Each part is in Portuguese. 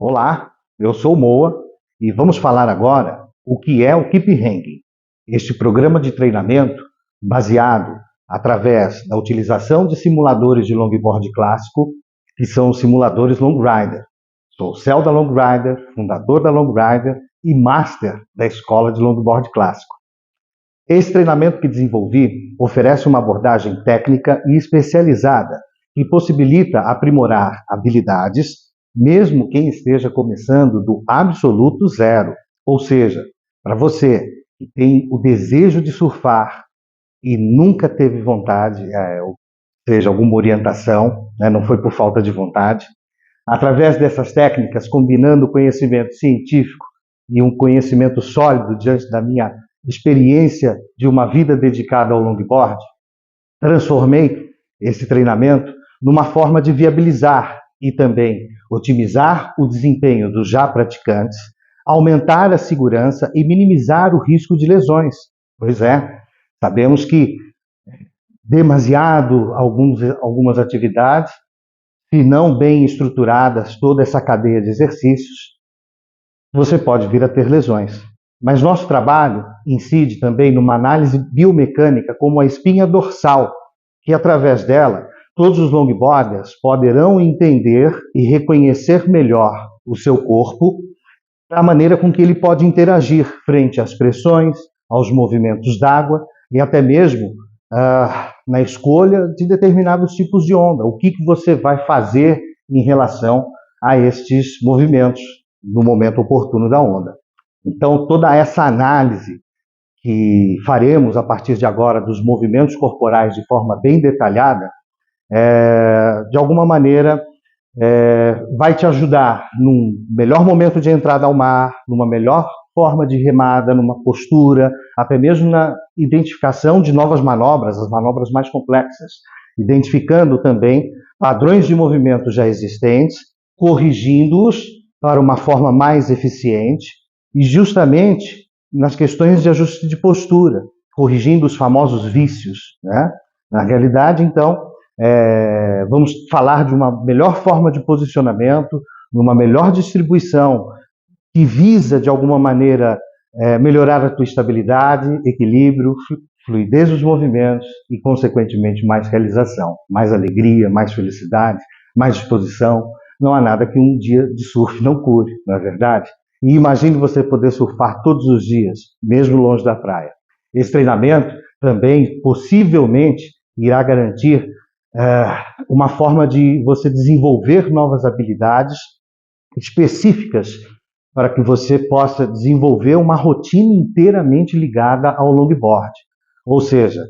Olá, eu sou o Moa e vamos falar agora o que é o Keep Hanging. Este programa de treinamento baseado através da utilização de simuladores de longboard clássico, que são os simuladores Long Rider. Sou o Céu da Long Rider, fundador da Long Rider e master da escola de longboard clássico. Esse treinamento que desenvolvi oferece uma abordagem técnica e especializada que possibilita aprimorar habilidades, mesmo quem esteja começando do absoluto zero. Ou seja, para você que tem o desejo de surfar e nunca teve vontade, ou seja, alguma orientação, não foi por falta de vontade, através dessas técnicas, combinando o conhecimento científico e um conhecimento sólido diante da minha experiência de uma vida dedicada ao longboard, transformei esse treinamento numa forma de viabilizar e também otimizar o desempenho dos já praticantes, aumentar a segurança e minimizar o risco de lesões. Pois é, sabemos que demasiado algumas atividades, se não bem estruturadas, toda essa cadeia de exercícios, você pode vir a ter lesões. Mas nosso trabalho incide também numa análise biomecânica como a espinha dorsal, que através dela todos os longboarders poderão entender e reconhecer melhor o seu corpo, a maneira com que ele pode interagir frente às pressões, aos movimentos d'água e até mesmo na escolha de determinados tipos de onda. O que você vai fazer em relação a estes movimentos no momento oportuno da onda. Então, toda essa análise que faremos a partir de agora dos movimentos corporais de forma bem detalhada, de alguma maneira vai te ajudar num melhor momento de entrada ao mar, numa melhor forma de remada, numa postura, até mesmo na identificação de novas manobras, as manobras mais complexas, identificando também padrões de movimento já existentes, corrigindo-os para uma forma mais eficiente e justamente nas questões de ajuste de postura, corrigindo os famosos vícios, né? Na realidade, então, vamos falar de uma melhor forma de posicionamento, numa melhor distribuição que visa, de alguma maneira, melhorar a tua estabilidade, equilíbrio, fluidez dos movimentos e, consequentemente, mais realização, mais alegria, mais felicidade, mais disposição. Não há nada que um dia de surf não cure, não é verdade? E imagine você poder surfar todos os dias, mesmo longe da praia. Esse treinamento também, possivelmente, irá garantir uma forma de você desenvolver novas habilidades específicas para que você possa desenvolver uma rotina inteiramente ligada ao longboard. Ou seja,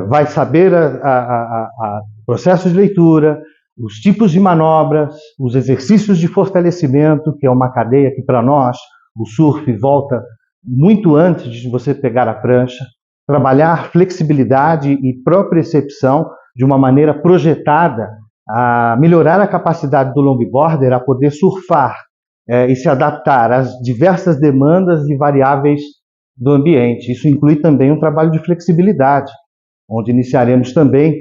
vai saber o processo de leitura, os tipos de manobras, os exercícios de fortalecimento, que é uma cadeia que para nós, o surf volta muito antes de você pegar a prancha, trabalhar flexibilidade e propriocepção de uma maneira projetada a melhorar a capacidade do longboarder a poder surfar e se adaptar às diversas demandas e variáveis do ambiente. Isso inclui também um trabalho de flexibilidade, onde iniciaremos também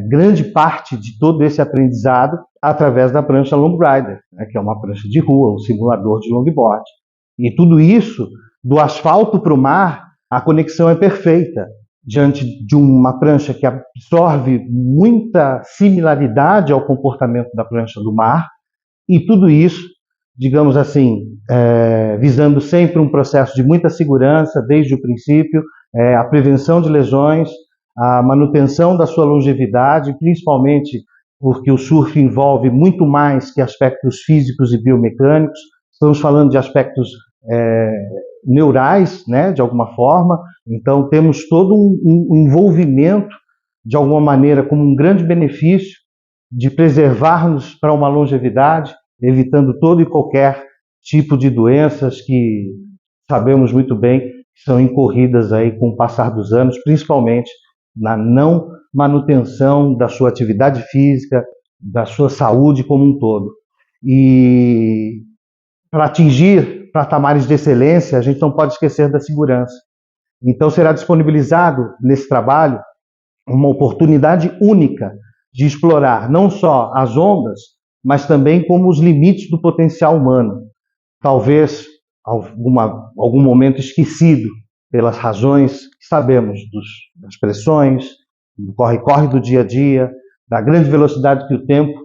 grande parte de todo esse aprendizado através da prancha Long Rider, que é uma prancha de rua, um simulador de longboard. E tudo isso, do asfalto para o mar, a conexão é perfeita. Diante de uma prancha que absorve muita similaridade ao comportamento da prancha do mar, e tudo isso, digamos assim, visando sempre um processo de muita segurança desde o princípio, a prevenção de lesões, a manutenção da sua longevidade, principalmente porque o surf envolve muito mais que aspectos físicos e biomecânicos. Estamos falando de aspectos neurais, né, de alguma forma. Então temos todo um envolvimento, de alguma maneira, como um grande benefício de preservar-nos para uma longevidade, evitando todo e qualquer tipo de doenças que sabemos muito bem que são incorridas aí com o passar dos anos, principalmente na não manutenção da sua atividade física, da sua saúde como um todo. E para atingir patamares de excelência, a gente não pode esquecer da segurança. Então será disponibilizado nesse trabalho uma oportunidade única de explorar não só as ondas, mas também como os limites do potencial humano, talvez algum momento esquecido pelas razões que sabemos das pressões, do corre-corre do dia a dia, da grande velocidade que o tempo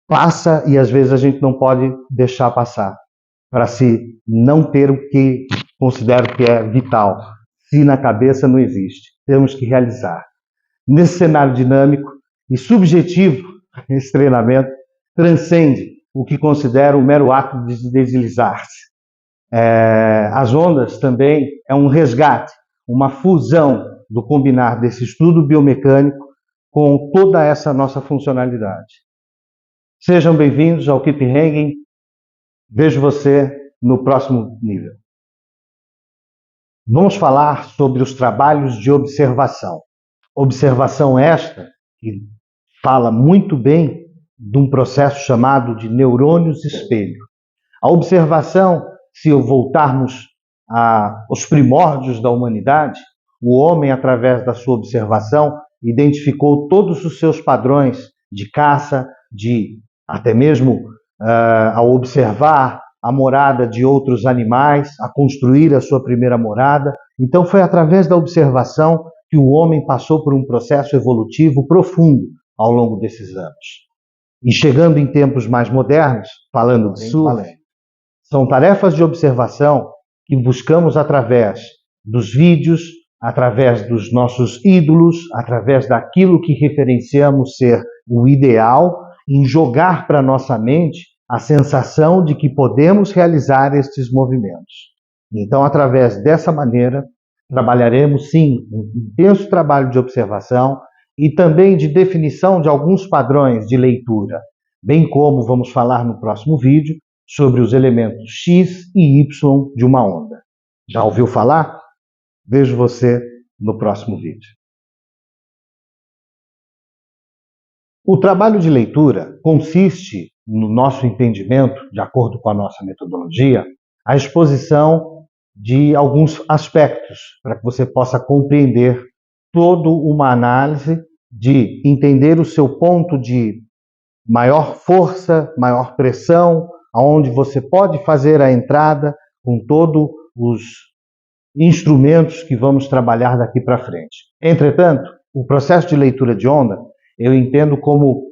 passa e às vezes a gente não pode deixar passar, para se não ter o que considero que é vital. Se na cabeça não existe, temos que realizar. Nesse cenário dinâmico e subjetivo, esse treinamento transcende o que considero o mero ato de deslizar-se. As ondas também é um resgate, uma fusão do combinar desse estudo biomecânico com toda essa nossa funcionalidade. Sejam bem-vindos ao Keep Hanging. Vejo você no próximo nível. Vamos falar sobre os trabalhos de observação. Observação esta que fala muito bem de um processo chamado de neurônios espelho. A observação, se voltarmos aos primórdios da humanidade, o homem, através da sua observação, identificou todos os seus padrões de caça, até mesmo ao observar a morada de outros animais, a construir a sua primeira morada. Então foi através da observação que o homem passou por um processo evolutivo profundo ao longo desses anos. E chegando em tempos mais modernos, falando de surf, são tarefas de observação que buscamos através dos vídeos, através dos nossos ídolos, através daquilo que referenciamos ser o ideal, em jogar para nossa mente a sensação de que podemos realizar estes movimentos. Então, através dessa maneira, trabalharemos sim um intenso trabalho de observação e também de definição de alguns padrões de leitura, bem como vamos falar no próximo vídeo sobre os elementos X e Y de uma onda. Já ouviu falar? Vejo você no próximo vídeo. O trabalho de leitura consiste, no nosso entendimento, de acordo com a nossa metodologia, a exposição de alguns aspectos para que você possa compreender toda uma análise de entender o seu ponto de maior força, maior pressão, aonde você pode fazer a entrada com todos os instrumentos que vamos trabalhar daqui para frente. Entretanto, o processo de leitura de onda eu entendo como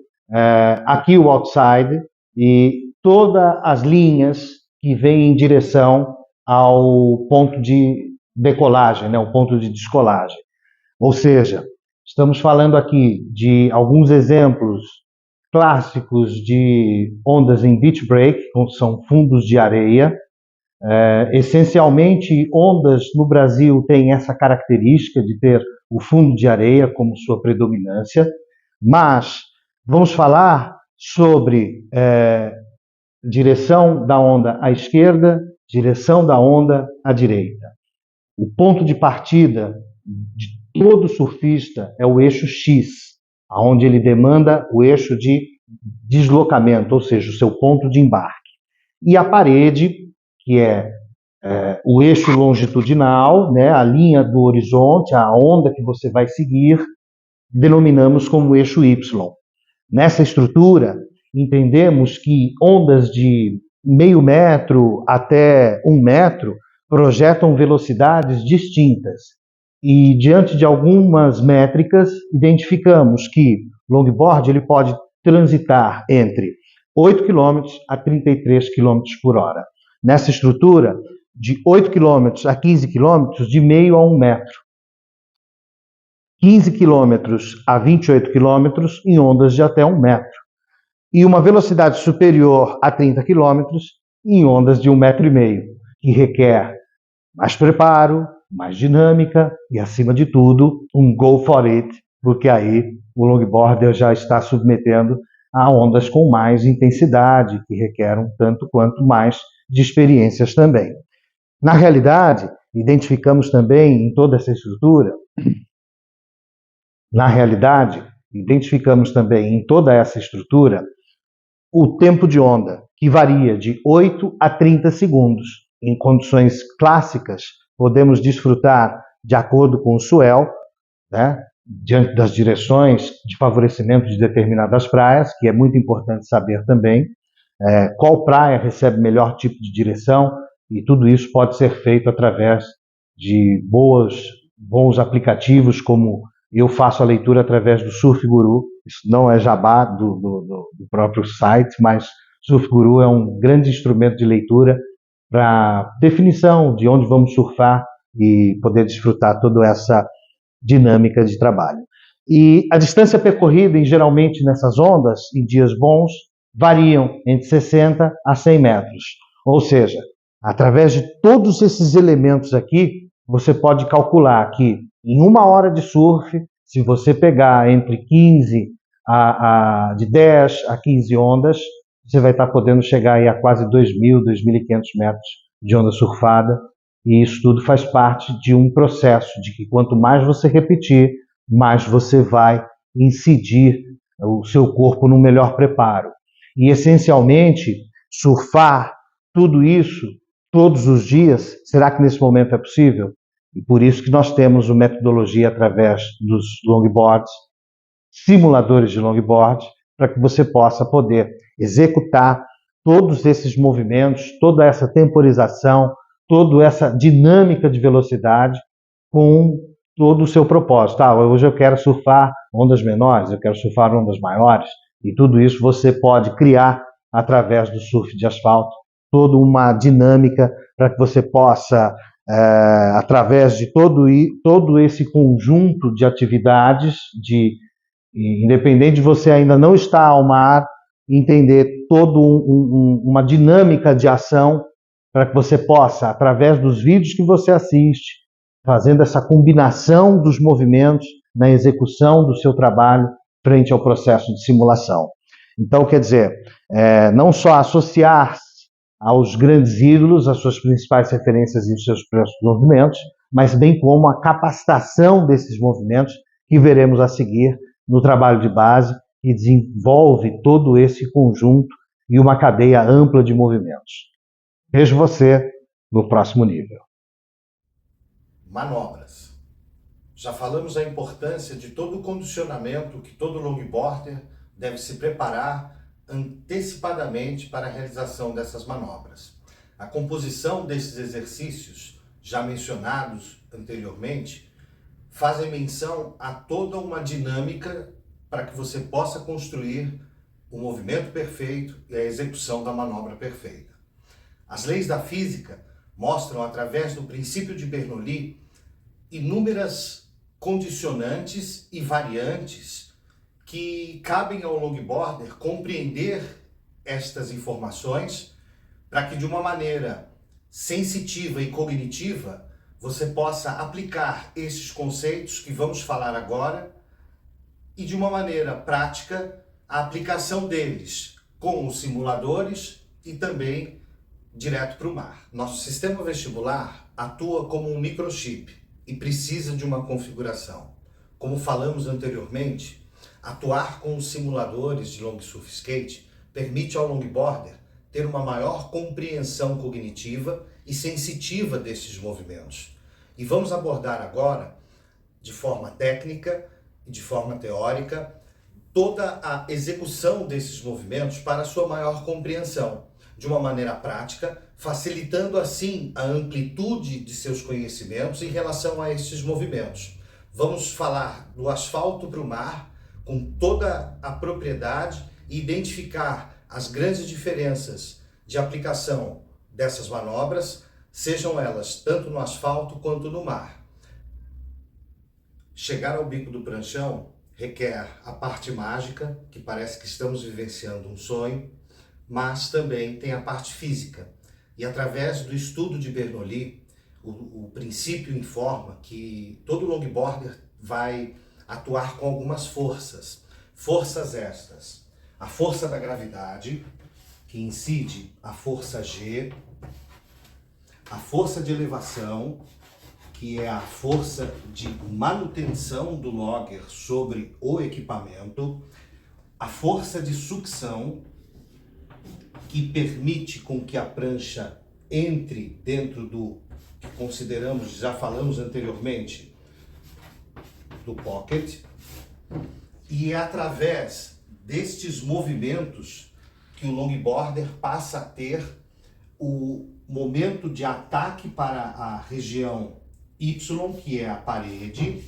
aqui o outside e todas as linhas que vêm em direção ao ponto de decolagem, né, o ponto de descolagem. Ou seja, estamos falando aqui de alguns exemplos clássicos de ondas em beach break, que são fundos de areia. Essencialmente, ondas no Brasil têm essa característica de ter o fundo de areia como sua predominância, mas vamos falar sobre direção da onda à esquerda, direção da onda à direita. O ponto de partida de todo surfista é o eixo X, onde ele demanda o eixo de deslocamento, ou seja, o seu ponto de embarque. E a parede, que é o eixo longitudinal, né, a linha do horizonte, a onda que você vai seguir, denominamos como eixo Y. Nessa estrutura, entendemos que ondas de meio metro até 1 metro projetam velocidades distintas. E diante de algumas métricas, identificamos que o longboard ele pode transitar entre 8 km a 33 km por hora. Nessa estrutura, de 8 km a 15 km, de meio a 1 metro. 15 km a 28 km em ondas de até 1 metro. E uma velocidade superior a 30 km em ondas de 1,5 metro, que requer mais preparo, mais dinâmica e, acima de tudo, um go for it, porque aí o longboarder já está submetendo a ondas com mais intensidade, que requerem tanto quanto mais de experiências também. Na realidade, identificamos também em toda essa estrutura, o tempo de onda, que varia de 8 a 30 segundos. Em condições clássicas, podemos desfrutar, de acordo com o swell, né, diante das direções de favorecimento de determinadas praias, que é muito importante saber também, qual praia recebe melhor tipo de direção, e tudo isso pode ser feito através de bons aplicativos, como eu faço a leitura através do Surf Guru. Isso não é jabá do próprio site, mas Surf Guru é um grande instrumento de leitura para definição de onde vamos surfar e poder desfrutar toda essa dinâmica de trabalho. E a distância percorrida, geralmente nessas ondas, em dias bons, variam entre 60 a 100 metros. Ou seja, através de todos esses elementos aqui, você pode calcular que em 1 hora de surf, se você pegar entre 15 de 10 a 15 ondas, você vai estar podendo chegar aí a quase 2.000, 2.500 metros de onda surfada. E isso tudo faz parte de um processo de que quanto mais você repetir, mais você vai incidir o seu corpo no melhor preparo. E, essencialmente, surfar tudo isso todos os dias, será que nesse momento é possível? E por isso que nós temos uma metodologia através dos longboards, simuladores de longboard, para que você possa poder executar todos esses movimentos, toda essa temporização, toda essa dinâmica de velocidade com todo o seu propósito. Hoje eu quero surfar ondas menores, eu quero surfar ondas maiores, e tudo isso você pode criar através do surf de asfalto, toda uma dinâmica para que você possa, através de todo esse conjunto de atividades, independente de você ainda não estar ao mar, entender toda uma dinâmica de ação para que você possa, através dos vídeos que você assiste, fazendo essa combinação dos movimentos na execução do seu trabalho frente ao processo de simulação. Então, quer dizer, não só associar-se aos grandes ídolos, às suas principais referências e os seus próprios movimentos, mas bem como a capacitação desses movimentos que veremos a seguir no trabalho de base, que desenvolve todo esse conjunto e uma cadeia ampla de movimentos. Vejo você no próximo nível. Manobras. Já falamos da importância de todo o condicionamento que todo longboarder deve se preparar antecipadamente para a realização dessas manobras. A composição desses exercícios, já mencionados anteriormente, fazem menção a toda uma dinâmica para que você possa construir o movimento perfeito e a execução da manobra perfeita. As leis da física mostram, através do princípio de Bernoulli, inúmeras condicionantes e variantes que cabem ao longboarder compreender estas informações para que, de uma maneira sensitiva e cognitiva, você possa aplicar esses conceitos que vamos falar agora e, de uma maneira prática, a aplicação deles com os simuladores e também direto para o mar. Nosso sistema vestibular atua como um microchip e precisa de uma configuração. Como falamos anteriormente, atuar com os simuladores de long surf skate permite ao longboarder ter uma maior compreensão cognitiva e sensitiva desses movimentos. E vamos abordar agora, de forma técnica e de forma teórica, toda a execução desses movimentos para sua maior compreensão, de uma maneira prática, facilitando assim a amplitude de seus conhecimentos em relação a esses movimentos. Vamos falar do asfalto para o mar com toda a propriedade e identificar as grandes diferenças de aplicação dessas manobras, sejam elas tanto no asfalto quanto no mar. Chegar ao bico do pranchão requer a parte mágica, que parece que estamos vivenciando um sonho, mas também tem a parte física. E através do estudo de Bernoulli, o princípio informa que todo longboarder vai atuar com algumas forças. Forças estas: a força da gravidade, que incide a força G, a força de elevação, que é a força de manutenção do logger sobre o equipamento, a força de sucção, que permite com que a prancha entre dentro do que consideramos, já falamos anteriormente, do pocket, e é através destes movimentos que o longboarder passa a ter o momento de ataque para a região Y, que é a parede,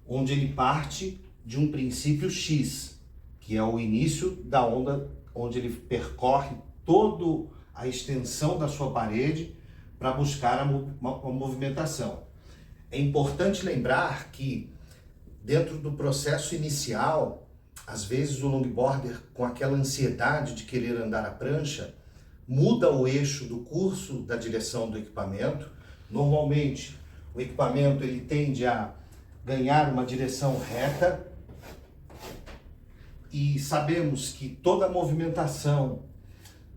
onde ele parte de um princípio X, que é o início da onda, onde ele percorre toda a extensão da sua parede para buscar a movimentação. É importante lembrar que dentro do processo inicial, às vezes o longboarder, com aquela ansiedade de querer andar a prancha, muda o eixo do curso da direção do equipamento. Normalmente, o equipamento ele tende a ganhar uma direção reta, e sabemos que toda a movimentação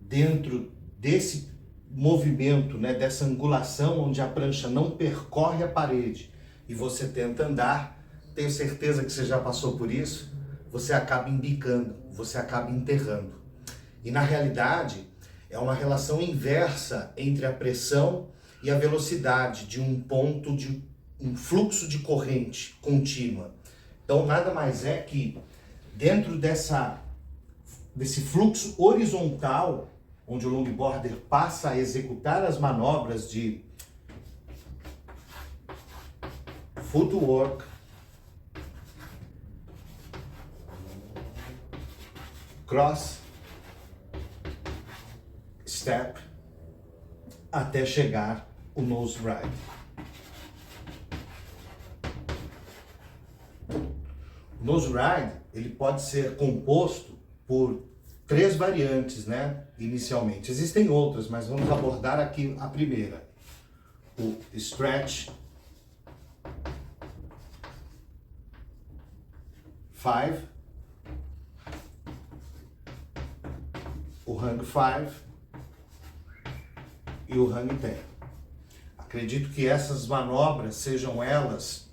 dentro desse movimento, né, dessa angulação onde a prancha não percorre a parede e você tenta andar, tenho certeza que você já passou por isso, você acaba embicando, você acaba enterrando. E na realidade, é uma relação inversa entre a pressão e a velocidade de um ponto de um fluxo de corrente contínua. Então, nada mais é que dentro desse fluxo horizontal, onde o longboarder passa a executar as manobras de footwork, cross, step, até chegar o nose ride. O nose ride, ele pode ser composto por 3 variantes, né, inicialmente. Existem outras, mas vamos abordar aqui a primeira. O stretch 5, o hang 5 e o hang 10. Acredito que essas manobras sejam elas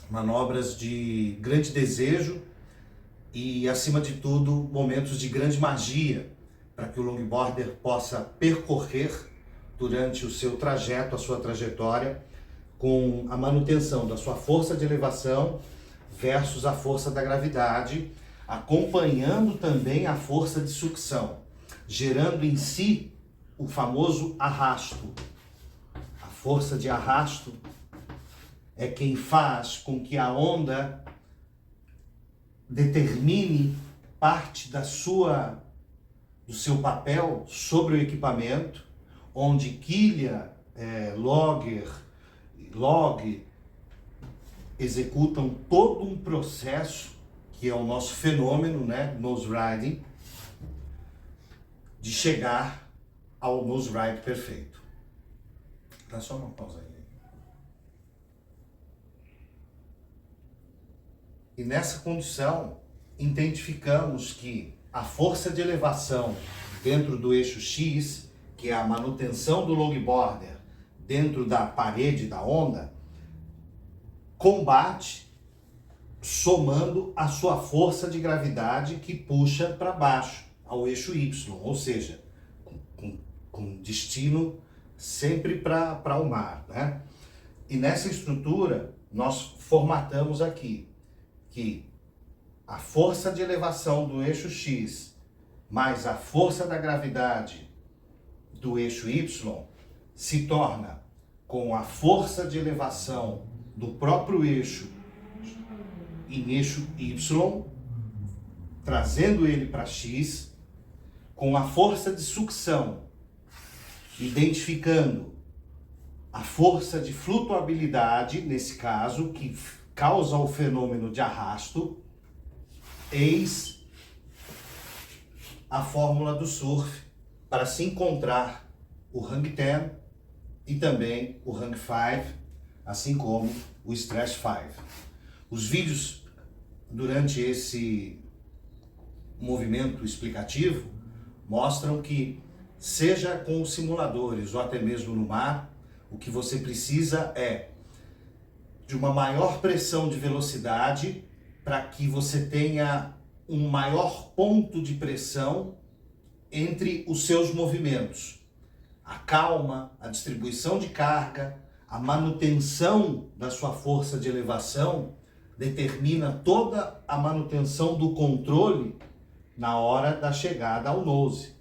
manobras de grande desejo e, acima de tudo, momentos de grande magia para que o longboarder possa percorrer durante o seu trajeto, a sua trajetória, com a manutenção da sua força de elevação versus a força da gravidade, acompanhando também a força de sucção, gerando em si o famoso arrasto. A força de arrasto é quem faz com que a onda determine parte do seu papel sobre o equipamento, onde quilha, logger, log executam todo um processo que é o nosso fenômeno, né, nose riding, de chegar ao nose ride perfeito. Dá só uma pausa aí. E nessa condição, identificamos que a força de elevação dentro do eixo X, que é a manutenção do longboarder dentro da parede da onda, combate somando a sua força de gravidade que puxa para baixo, ao eixo Y, ou seja, com destino sempre para o mar, né? E nessa estrutura, nós formatamos aqui que a força de elevação do eixo X mais a força da gravidade do eixo Y se torna com a força de elevação do próprio eixo em eixo Y, trazendo ele para X, com a força de sucção, identificando a força de flutuabilidade, nesse caso, que causa o fenômeno de arrasto. Eis a fórmula do surf para se encontrar o hang 10 e também o hang 5, assim como o stretch 5. Os vídeos durante esse movimento explicativo mostram que, seja com os simuladores ou até mesmo no mar, o que você precisa é de uma maior pressão de velocidade para que você tenha um maior ponto de pressão entre os seus movimentos. A calma, a distribuição de carga, a manutenção da sua força de elevação determina toda a manutenção do controle na hora da chegada ao nose,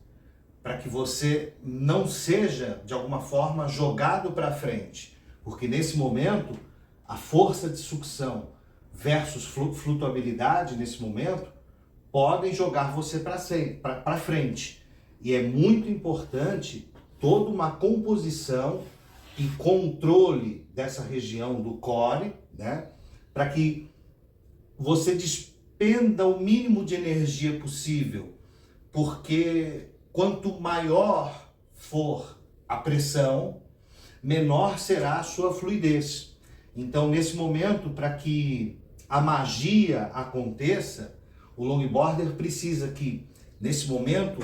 para que você não seja, de alguma forma, jogado para frente, porque nesse momento, a força de sucção versus flutuabilidade, nesse momento, podem jogar você para frente. E é muito importante toda uma composição e controle dessa região do core, né, para que você despenda o mínimo de energia possível, porque quanto maior for a pressão, menor será a sua fluidez. Então, nesse momento, para que a magia aconteça, o longboarder precisa que, nesse momento,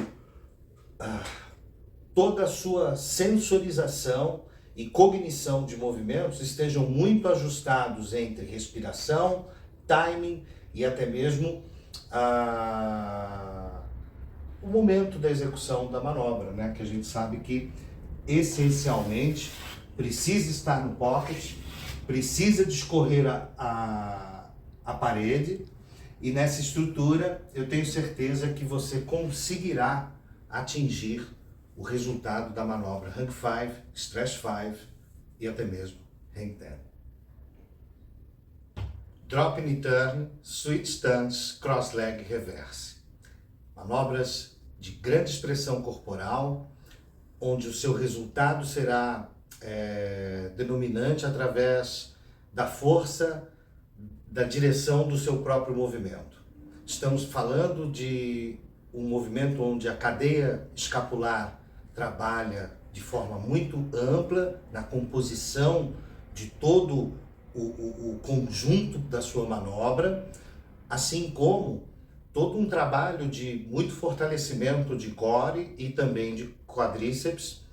toda a sua sensorização e cognição de movimentos estejam muito ajustados entre respiração, timing e até mesmo o momento da execução da manobra, né? Que a gente sabe que essencialmente precisa estar no pocket, precisa discorrer a parede, e nessa estrutura eu tenho certeza que você conseguirá atingir o resultado da manobra Hang 5, Stretch 5 e até mesmo Hang 10. Drop and turn, switch stance, cross leg reverse. Manobras de grande expressão corporal, onde o seu resultado será denominante através da força, da direção do seu próprio movimento. Estamos falando de um movimento onde a cadeia escapular trabalha de forma muito ampla na composição de todo o conjunto da sua manobra, assim como todo um trabalho de muito fortalecimento de core e também de quadríceps,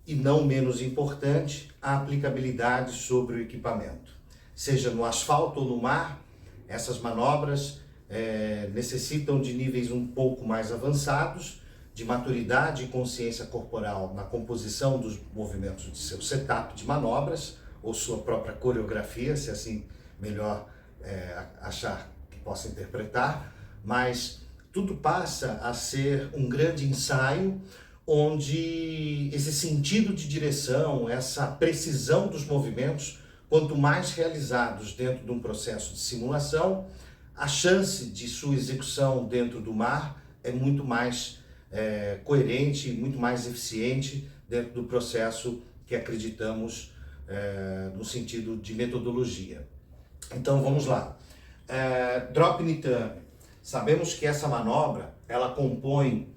e não menos importante, a aplicabilidade sobre o equipamento. Seja no asfalto ou no mar, essas manobras necessitam de níveis um pouco mais avançados, de maturidade e consciência corporal na composição dos movimentos de seu setup de manobras, ou sua própria coreografia, se assim melhor achar que possa interpretar, mas tudo passa a ser um grande ensaio, onde esse sentido de direção, essa precisão dos movimentos, quanto mais realizados dentro de um processo de simulação, a chance de sua execução dentro do mar é muito mais coerente, muito mais eficiente dentro do processo que acreditamos no sentido de metodologia. Então vamos lá. Drop and turn. Sabemos que essa manobra ela compõe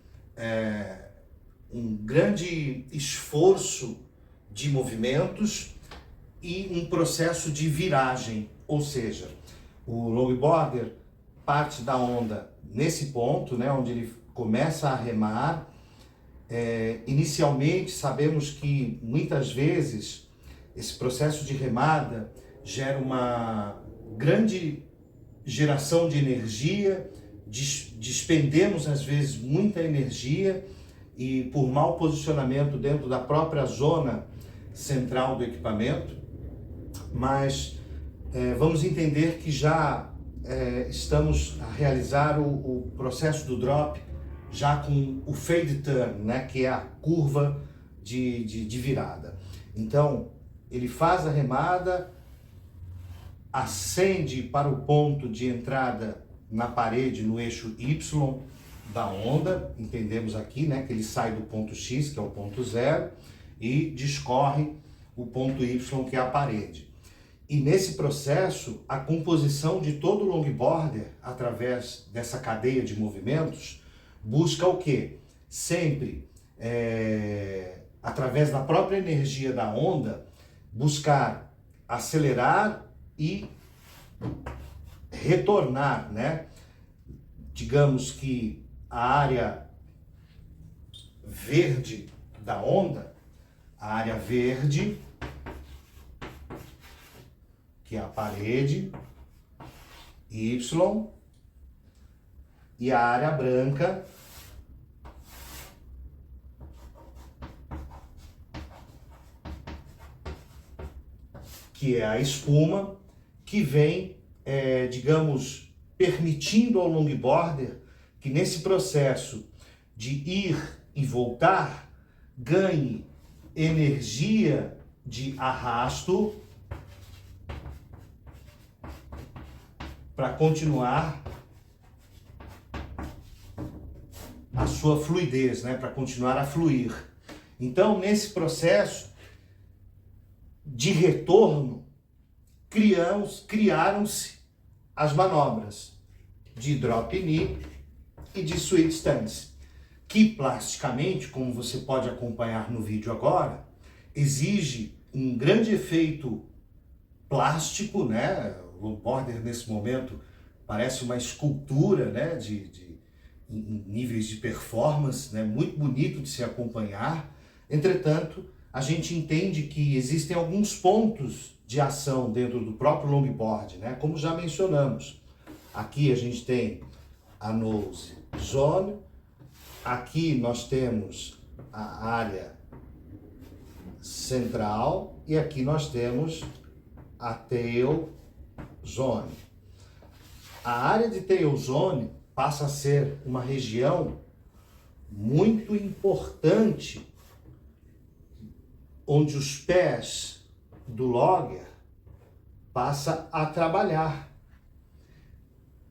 um grande esforço de movimentos e um processo de viragem, ou seja, o longboarder parte da onda nesse ponto, né, onde ele começa a remar. Inicialmente sabemos que muitas vezes esse processo de remada gera uma grande geração de energia, despendemos às vezes muita energia e por mau posicionamento dentro da própria zona central do equipamento, mas vamos entender que já estamos a realizar o processo do drop já com o fade turn, né, que é a curva de virada. Então, ele faz a remada, ascende para o ponto de entrada na parede, no eixo Y da onda, entendemos aqui, né, que ele sai do ponto X, que é o ponto zero, e discorre o ponto Y, que é a parede. E nesse processo, a composição de todo o longboarder, através dessa cadeia de movimentos, busca o quê? Sempre, através da própria energia da onda, buscar acelerar e retornar, né? Digamos que a área verde da onda, a área verde, que é a parede, Y, e a área branca, que é a espuma, que vem digamos, permitindo ao longboarder que nesse processo de ir e voltar, ganhe energia de arrasto para continuar a sua fluidez, né? Para continuar a fluir. Então, nesse processo de retorno, criaram-se as manobras de drop knee e de sweet stance, que plasticamente, como você pode acompanhar no vídeo agora, exige um grande efeito plástico, né? O longboarder nesse momento parece uma escultura, né? Em níveis de performance, né? Muito bonito de se acompanhar. Entretanto, a gente entende que existem alguns pontos de ação dentro do próprio longboard, né? Como já mencionamos. Aqui a gente tem a nose zone, aqui nós temos a área central e aqui nós temos a tail zone. A área de tail zone passa a ser uma região muito importante onde os pés do logger passa a trabalhar.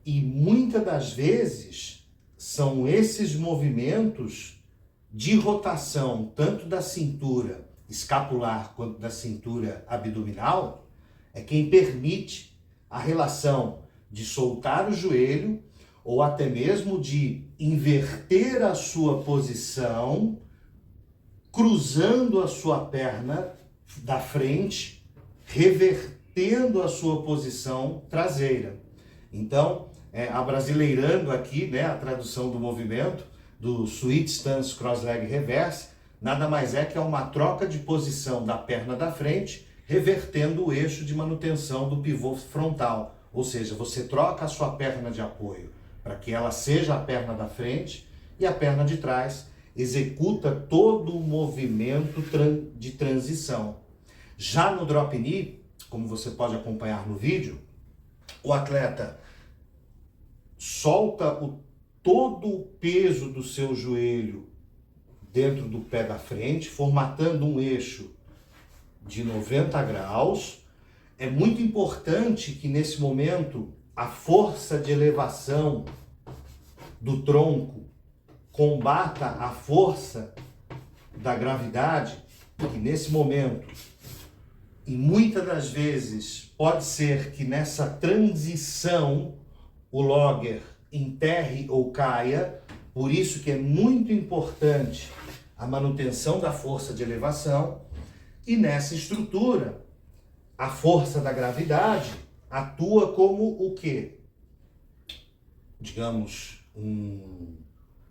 E muitas das vezes são esses movimentos de rotação, tanto da cintura escapular quanto da cintura abdominal, é quem permite a relação de soltar o joelho ou até mesmo de inverter a sua posição, cruzando a sua perna da frente, revertendo a sua posição traseira. Então, abrasileirando aqui, né, a tradução do movimento do Sweet Stance Cross Leg Reverse, nada mais é que uma troca de posição da perna da frente, revertendo o eixo de manutenção do pivô frontal. Ou seja, você troca a sua perna de apoio para que ela seja a perna da frente e a perna de trás executa todo o movimento de transição. Já no drop knee, como você pode acompanhar no vídeo, o atleta solta todo o peso do seu joelho dentro do pé da frente, formatando um eixo de 90 graus. É muito importante que nesse momento a força de elevação do tronco combata a força da gravidade, que nesse momento, e muitas das vezes, pode ser que nessa transição o logger enterre ou caia, por isso que é muito importante a manutenção da força de elevação, e nessa estrutura, a força da gravidade atua como o quê? Digamos, um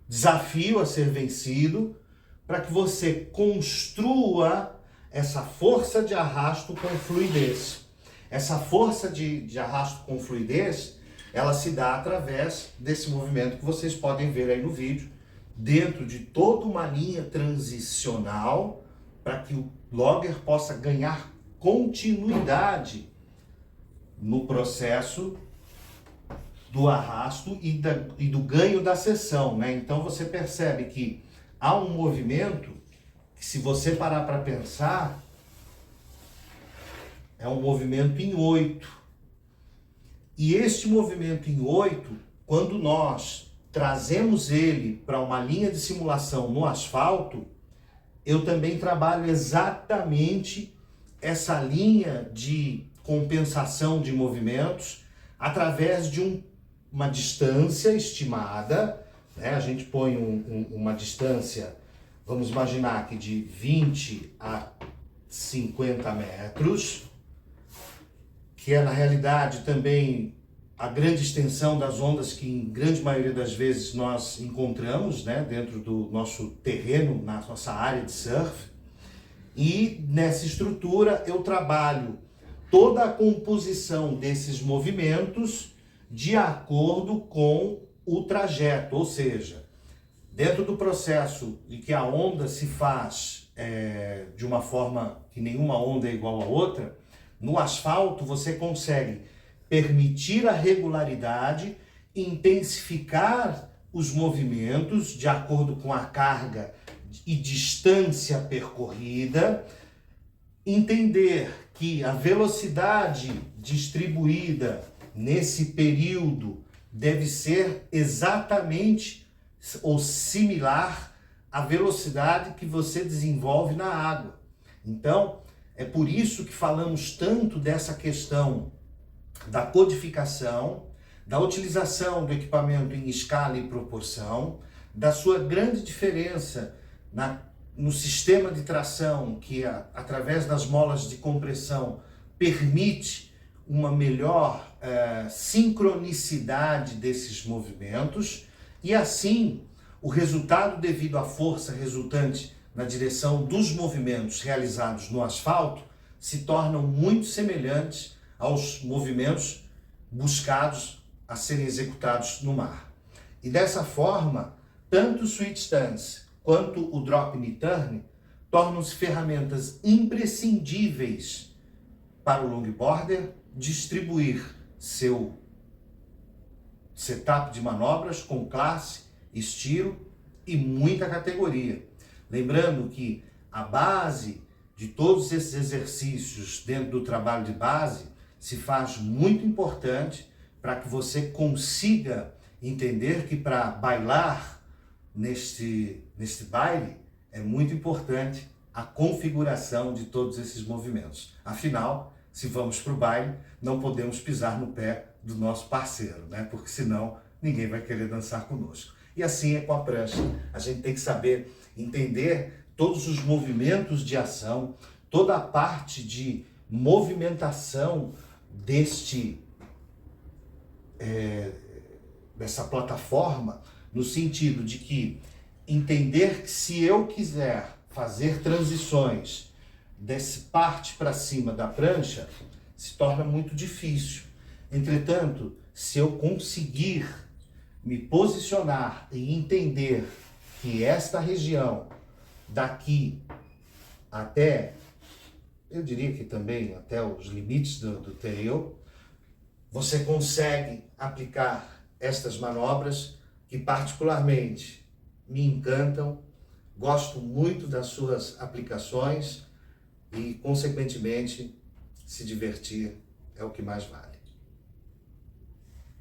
desafio a ser vencido para que você construa essa força de arrasto com fluidez. Essa força de arrasto com fluidez, ela se dá através desse movimento que vocês podem ver aí no vídeo, dentro de toda uma linha transicional, para que o logger possa ganhar continuidade no processo do arrasto e do ganho da seção, né? Então você percebe que há um movimento que, se você parar para pensar, é um movimento em 8. E este movimento em 8, quando nós trazemos ele para uma linha de simulação no asfalto, eu também trabalho exatamente essa linha de compensação de movimentos através de uma distância estimada, né? A gente põe uma distância, vamos imaginar aqui, de 20 a 50 metros, que é na realidade também a grande extensão das ondas que em grande maioria das vezes nós encontramos, né, dentro do nosso terreno, na nossa área de surf. E nessa estrutura eu trabalho toda a composição desses movimentos de acordo com o trajeto, ou seja, dentro do processo de que a onda se faz de uma forma que nenhuma onda é igual a outra, no asfalto você consegue permitir a regularidade, intensificar os movimentos de acordo com a carga e distância percorrida, entender que a velocidade distribuída nesse período deve ser exatamente ou similar à velocidade que você desenvolve na água. Então, é por isso que falamos tanto dessa questão da codificação, da utilização do equipamento em escala e proporção, da sua grande diferença no sistema de tração, que através das molas de compressão permite uma melhor sincronicidade desses movimentos, e assim o resultado devido à força resultante na direção dos movimentos realizados no asfalto se tornam muito semelhantes aos movimentos buscados a serem executados no mar. E dessa forma, tanto o switch stance quanto o drop knee turn tornam-se ferramentas imprescindíveis para o longboarder distribuir seu setup de manobras com classe, estilo e muita categoria. Lembrando que a base de todos esses exercícios dentro do trabalho de base se faz muito importante para que você consiga entender que para bailar neste baile é muito importante a configuração de todos esses movimentos. Afinal, se vamos para o baile, não podemos pisar no pé do nosso parceiro, né? Porque senão ninguém vai querer dançar conosco. E assim é com a prancha. A gente tem que saber entender todos os movimentos de ação, toda a parte de movimentação dessa plataforma, no sentido de que entender que se eu quiser fazer transições desse parte para cima da prancha, se torna muito difícil. Entretanto, se eu conseguir me posicionar e entender que esta região daqui até, eu diria que também até os limites do tail, você consegue aplicar estas manobras que particularmente me encantam, gosto muito das suas aplicações e, consequentemente, se divertir é o que mais vale.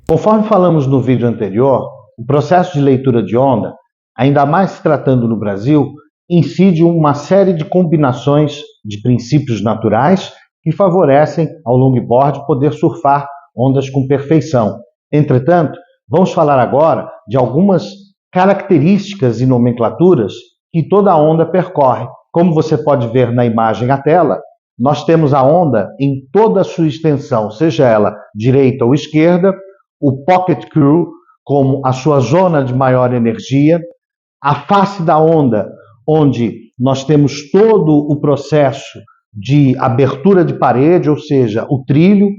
Conforme falamos no vídeo anterior, o processo de leitura de onda, ainda mais se tratando no Brasil, incide uma série de combinações de princípios naturais que favorecem ao longboard poder surfar ondas com perfeição. Entretanto, vamos falar agora de algumas características e nomenclaturas que toda onda percorre. Como você pode ver na imagem à tela, nós temos a onda em toda a sua extensão, seja ela direita ou esquerda, o pocket crew como a sua zona de maior energia, a face da onda, onde nós temos todo o processo de abertura de parede, ou seja, o trilho,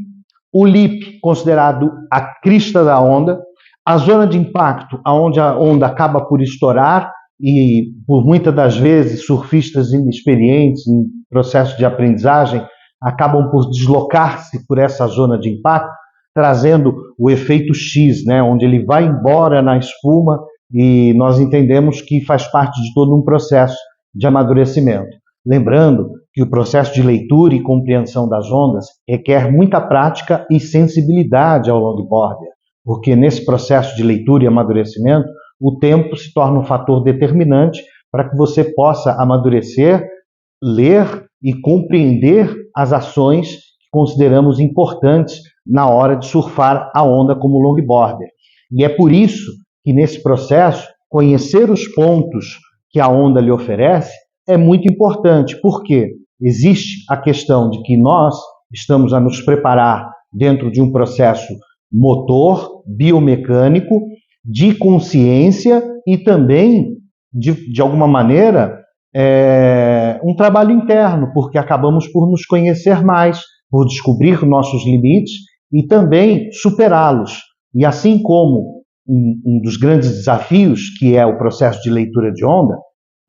o lip, considerado a crista da onda, a zona de impacto, onde a onda acaba por estourar e, por muitas das vezes, surfistas inexperientes em processo de aprendizagem acabam por deslocar-se por essa zona de impacto, trazendo o efeito X, né, onde ele vai embora na espuma e nós entendemos que faz parte de todo um processo de amadurecimento. Lembrando que o processo de leitura e compreensão das ondas requer muita prática e sensibilidade ao longboarder, porque nesse processo de leitura e amadurecimento, o tempo se torna um fator determinante para que você possa amadurecer, ler e compreender as ações que consideramos importantes na hora de surfar a onda como longboarder. E é por isso que nesse processo, conhecer os pontos que a onda lhe oferece é muito importante, porque existe a questão de que nós estamos a nos preparar dentro de um processo motor, biomecânico, de consciência e também, de alguma maneira, um trabalho interno, porque acabamos por nos conhecer mais, por descobrir nossos limites e também superá-los. E assim como um dos grandes desafios, que é o processo de leitura de onda,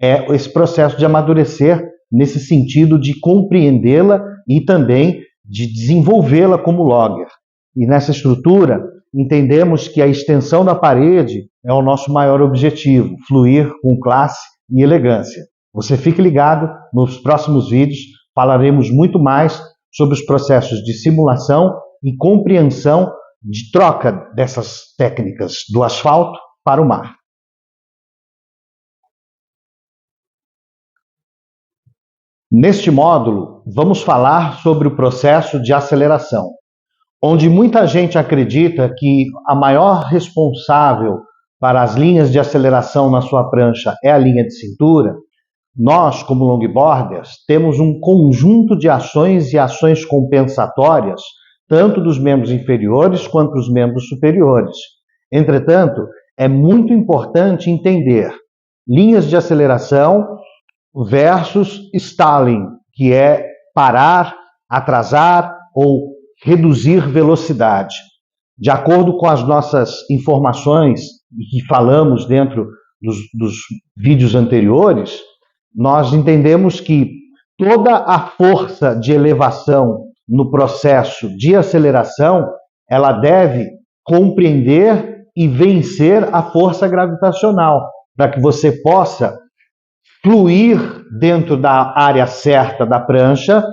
é esse processo de amadurecer nesse sentido de compreendê-la e também de desenvolvê-la como logger. E nessa estrutura, entendemos que a extensão da parede é o nosso maior objetivo, fluir com classe e elegância. Você fique ligado, nos próximos vídeos falaremos muito mais sobre os processos de simulação e compreensão de troca dessas técnicas do asfalto para o mar. Neste módulo, vamos falar sobre o processo de aceleração, onde muita gente acredita que a maior responsável para as linhas de aceleração na sua prancha é a linha de cintura. Nós, como longboarders, temos um conjunto de ações e ações compensatórias, tanto dos membros inferiores quanto dos membros superiores. Entretanto, é muito importante entender linhas de aceleração versus stalling, que é parar, atrasar ou reduzir velocidade. De acordo com as nossas informações que falamos dentro dos vídeos anteriores, nós entendemos que toda a força de elevação no processo de aceleração, ela deve compreender e vencer a força gravitacional, para que você possa fluir dentro da área certa da prancha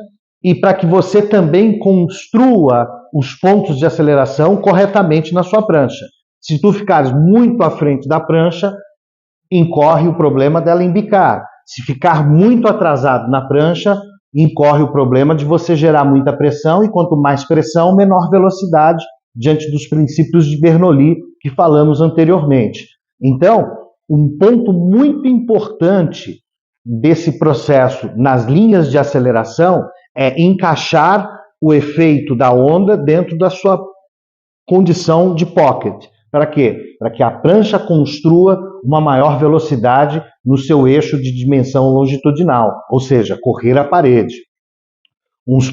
e para que você também construa os pontos de aceleração corretamente na sua prancha. Se tu ficares muito à frente da prancha, incorre o problema dela embicar. Se ficar muito atrasado na prancha, incorre o problema de você gerar muita pressão, e quanto mais pressão, menor velocidade, diante dos princípios de Bernoulli que falamos anteriormente. Então, um ponto muito importante desse processo nas linhas de aceleração é encaixar o efeito da onda dentro da sua condição de pocket. Para quê? Para que a prancha construa uma maior velocidade no seu eixo de dimensão longitudinal, ou seja, correr a parede. Os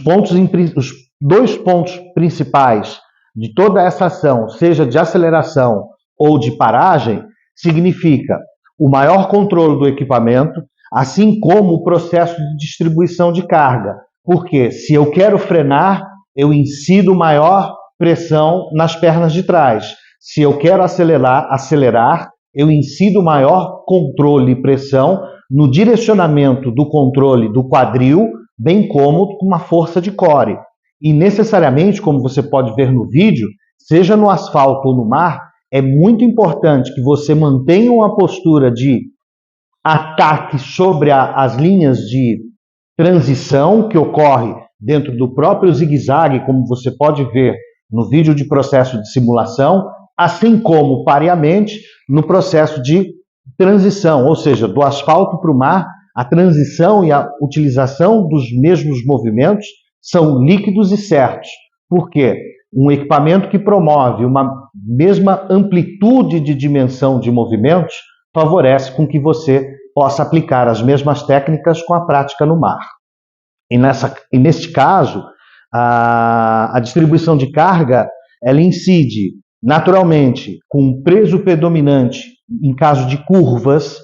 dois pontos principais de toda essa ação, seja de aceleração ou de paragem, significa o maior controle do equipamento, assim como o processo de distribuição de carga. Porque se eu quero frenar, eu incido maior pressão nas pernas de trás. Se eu quero acelerar, eu incido maior controle e pressão no direcionamento do controle do quadril, bem como com uma força de core. E necessariamente, como você pode ver no vídeo, seja no asfalto ou no mar, é muito importante que você mantenha uma postura de ataque sobre as linhas de transição que ocorre dentro do próprio zigue-zague, como você pode ver no vídeo de processo de simulação, assim como pareamente no processo de transição, ou seja, do asfalto para o mar, a transição e a utilização dos mesmos movimentos são líquidos e certos. Por quê? Um equipamento que promove uma mesma amplitude de dimensão de movimentos favorece com que você possa aplicar as mesmas técnicas com a prática no mar. E neste caso, a distribuição de carga, ela incide naturalmente com um peso predominante em caso de curvas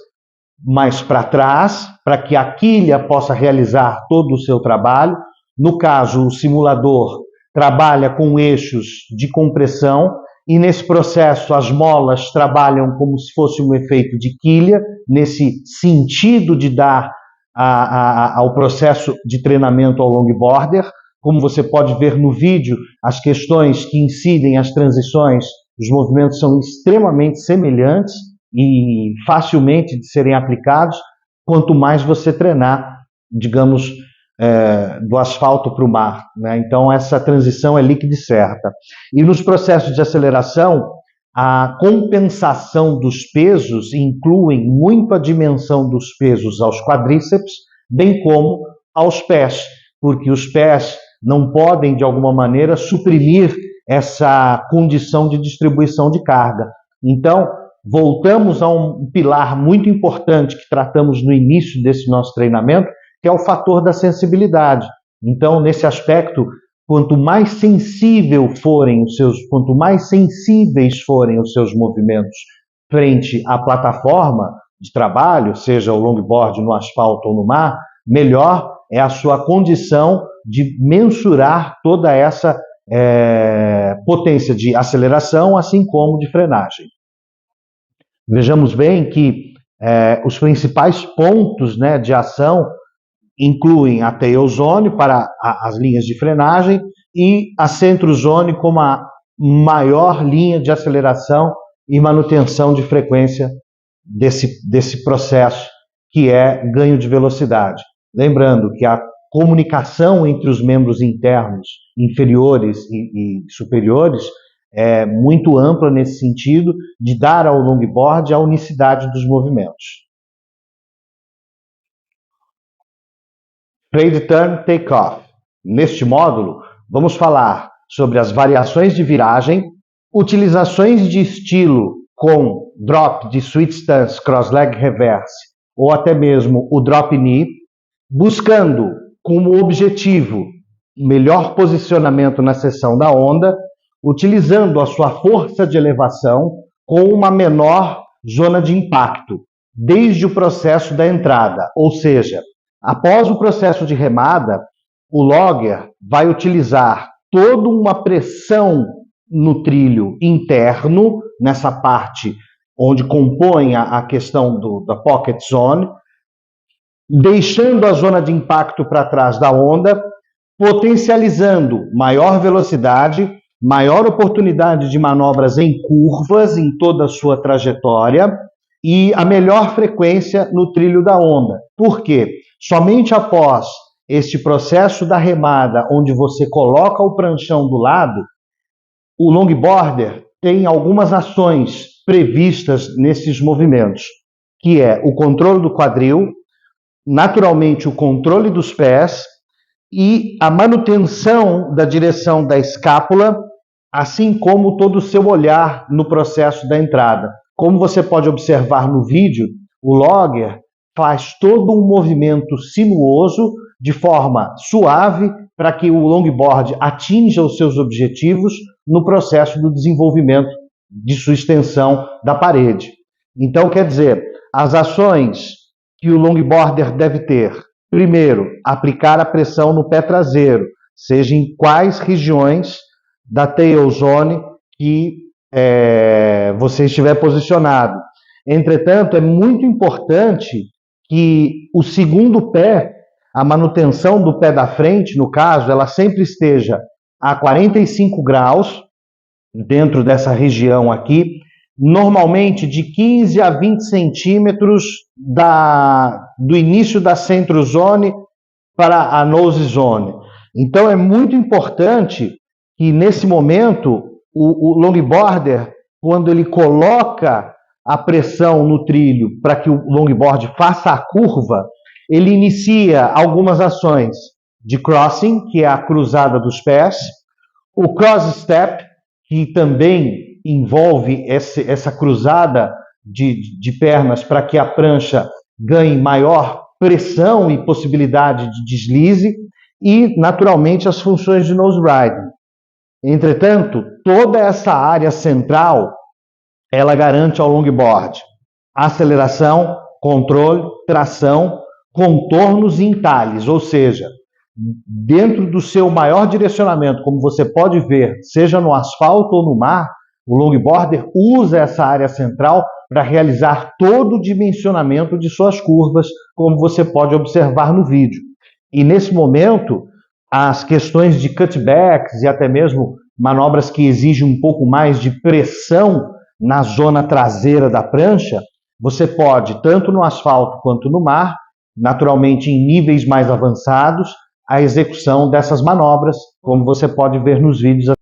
mais para trás, para que a quilha possa realizar todo o seu trabalho. No caso, o simulador trabalha com eixos de compressão, e nesse processo as molas trabalham como se fosse um efeito de quilha, nesse sentido de dar ao processo de treinamento ao longboarder. Como você pode ver no vídeo, as questões que incidem as transições, os movimentos são extremamente semelhantes e facilmente de serem aplicados, quanto mais você treinar, digamos, do asfalto para o mar, né? Então, essa transição é líquida e certa. E nos processos de aceleração, a compensação dos pesos inclui muito a dimensão dos pesos aos quadríceps, bem como aos pés, porque os pés não podem, de alguma maneira, suprimir essa condição de distribuição de carga. Então, voltamos a um pilar muito importante que tratamos no início desse nosso treinamento, que é o fator da sensibilidade. Então, nesse aspecto, quanto mais sensíveis forem os seus movimentos frente à plataforma de trabalho, seja o longboard no asfalto ou no mar, melhor é a sua condição de mensurar toda essa potência de aceleração, assim como de frenagem. Vejamos bem que os principais pontos, né, de ação incluem a tail zone para as linhas de frenagem e a centro zone como a maior linha de aceleração e manutenção de frequência desse processo, que é ganho de velocidade. Lembrando que a comunicação entre os membros internos inferiores e superiores é muito ampla nesse sentido de dar ao longboard a unicidade dos movimentos. Trade Turn Takeoff. Neste módulo, vamos falar sobre as variações de viragem, utilizações de estilo com drop de switch stance cross-leg reverse ou até mesmo o drop knee, buscando como objetivo melhor posicionamento na seção da onda, utilizando a sua força de elevação com uma menor zona de impacto, desde o processo da entrada, ou seja, após o processo de remada, o logger vai utilizar toda uma pressão no trilho interno, nessa parte onde compõe a questão da pocket zone, deixando a zona de impacto para trás da onda, potencializando maior velocidade, maior oportunidade de manobras em curvas em toda a sua trajetória e a melhor frequência no trilho da onda. Por quê? Somente após este processo da remada, onde você coloca o pranchão do lado, o longboarder tem algumas ações previstas nesses movimentos, que é o controle do quadril, naturalmente o controle dos pés e a manutenção da direção da escápula, assim como todo o seu olhar no processo da entrada. Como você pode observar no vídeo, o logger faz todo um movimento sinuoso, de forma suave, para que o longboard atinja os seus objetivos no processo do desenvolvimento de sua extensão da parede. Então, quer dizer, as ações que o longboarder deve ter: primeiro, aplicar a pressão no pé traseiro, seja em quais regiões da tail zone que você estiver posicionado. Entretanto, é muito importante que o segundo pé, a manutenção do pé da frente, no caso, ela sempre esteja a 45 graus, dentro dessa região aqui, normalmente de 15 a 20 centímetros do início da centro zone para a nose zone. Então é muito importante que nesse momento o longboarder, quando ele coloca a pressão no trilho para que o longboard faça a curva, ele inicia algumas ações de crossing, que é a cruzada dos pés, o cross step, que também envolve essa cruzada de pernas para que a prancha ganhe maior pressão e possibilidade de deslize, e, naturalmente, as funções de nose riding. Entretanto, toda essa área central, ela garante ao longboard aceleração, controle, tração, contornos e entalhes, ou seja, dentro do seu maior direcionamento, como você pode ver, seja no asfalto ou no mar, o longboarder usa essa área central para realizar todo o dimensionamento de suas curvas, como você pode observar no vídeo. E nesse momento, as questões de cutbacks e até mesmo manobras que exigem um pouco mais de pressão na zona traseira da prancha, você pode, tanto no asfalto quanto no mar, naturalmente em níveis mais avançados, a execução dessas manobras, como você pode ver nos vídeos.